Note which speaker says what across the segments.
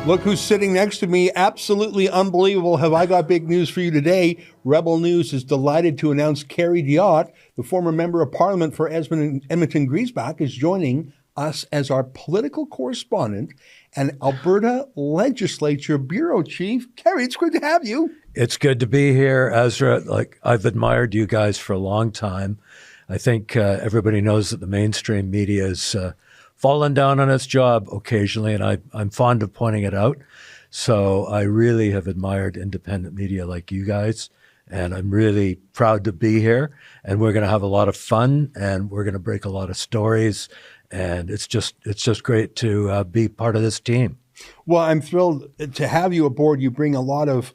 Speaker 1: Look who's sitting next to me. Absolutely unbelievable. Have I got big news for you today? Rebel News is delighted to announce Kerry Diotte, the former member of parliament for Edmonton-Griesbach, is joining us as our political correspondent and Alberta Legislature bureau chief. Kerry, it's good to have you.
Speaker 2: It's good to be here, Ezra. Like, I've admired you guys for a long time. I think everybody knows that the mainstream media is fallen down on its job occasionally, and I'm fond of pointing it out. So I really have admired independent media like you guys, and I'm really proud to be here. And we're going to have a lot of fun, and we're going to break a lot of stories, and it's just great to be part of this team.
Speaker 1: Well, I'm thrilled to have you aboard. You bring a lot of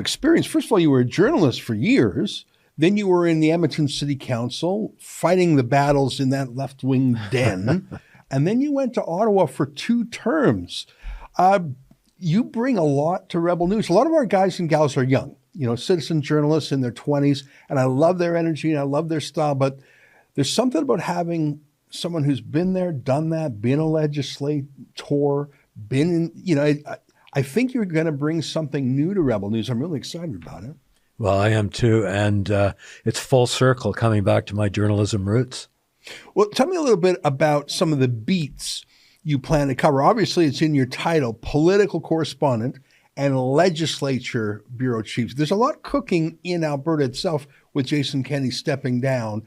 Speaker 1: experience. First of all, you were a journalist for years. Then you were in the Edmonton City Council, fighting the battles in that left-wing den. And then you went to Ottawa for 2 terms. You bring a lot to Rebel News. A lot of our guys and gals are young, citizen journalists in their 20s. And I love their energy and I love their style. But there's something about having someone who's been there, done that, been a legislator, been in, I think you're going to bring something new to Rebel News. I'm really excited about it.
Speaker 2: Well, I am too, and it's full circle coming back to my journalism roots.
Speaker 1: Well, tell me a little bit about some of the beats you plan to cover. Obviously, it's in your title, political correspondent and legislature bureau chief. There's a lot cooking in Alberta itself with Jason Kenney stepping down.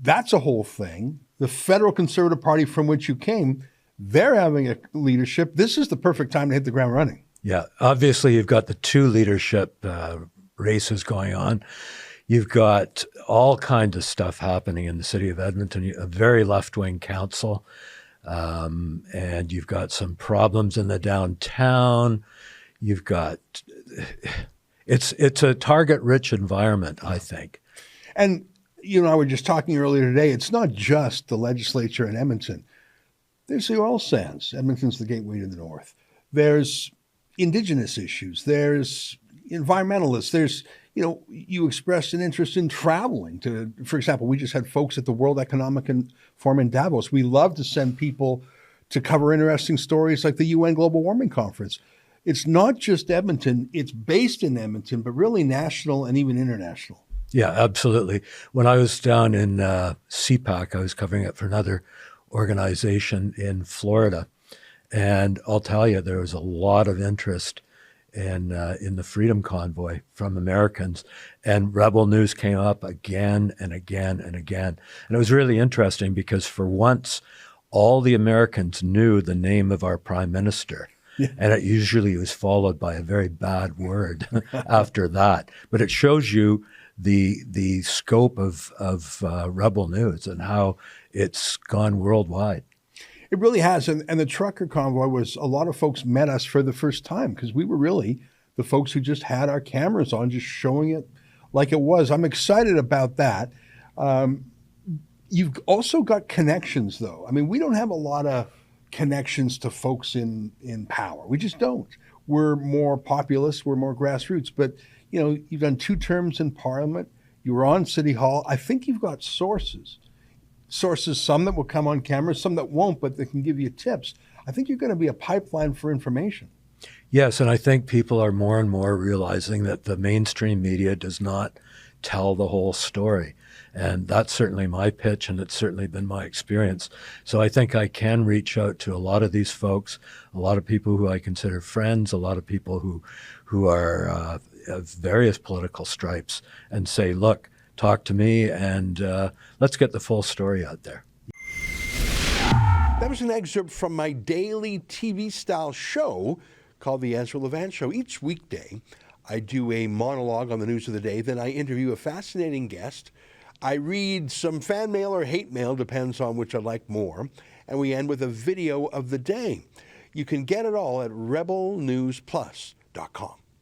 Speaker 1: That's a whole thing. The federal Conservative Party from which you came, they're having a leadership. This is the perfect time to hit the ground running. Yeah,
Speaker 2: obviously, you've got the 2 leadership races going on. You've got all kinds of stuff happening in the city of Edmonton, a very left-wing council, and you've got some problems in the downtown. You've got, it's a target-rich environment, I think.
Speaker 1: And you and I were just talking earlier today, it's not just the legislature in Edmonton. There's the oil sands. Edmonton's the gateway to the north. There's Indigenous issues. There's environmentalists. There's, you expressed an interest in traveling to, for example, we just had folks at the World Economic Forum in Davos. We love to send people to cover interesting stories like the UN Global Warming Conference. It's not just Edmonton. It's based in Edmonton, but really national and even international.
Speaker 2: Yeah, absolutely. When I was down in CPAC, I was covering it for another organization in Florida. And I'll tell you, there was a lot of interest in the Freedom Convoy from Americans. And Rebel News came up again and again and again. And it was really interesting because for once, all the Americans knew the name of our prime minister. Yeah. And it usually was followed by a very bad word after that. But it shows you the scope of Rebel News and how it's gone worldwide.
Speaker 1: It really has. And the trucker convoy was, a lot of folks met us for the first time because we were really the folks who just had our cameras on, just showing it like it was. I'm excited about that. You've also got connections, though. I mean, we don't have a lot of connections to folks in power. We just don't. We're more populist. We're more grassroots. But, you've done 2 terms in Parliament. You were on City Hall. I think you've got sources, some that will come on camera, some that won't, but they can give you tips. I think you're going to be a pipeline for information.
Speaker 2: Yes, and I think people are more and more realizing that the mainstream media does not tell the whole story. And that's certainly my pitch, and it's certainly been my experience. So I think I can reach out to a lot of these folks, a lot of people who I consider friends, a lot of people who are of various political stripes, and say, look, talk to me, and let's get the full story out there.
Speaker 1: That was an excerpt from my daily TV-style show called The Ezra Levant Show. Each weekday, I do a monologue on the news of the day. Then I interview a fascinating guest. I read some fan mail or hate mail, depends on which I like more. And we end with a video of the day. You can get it all at rebelnewsplus.com.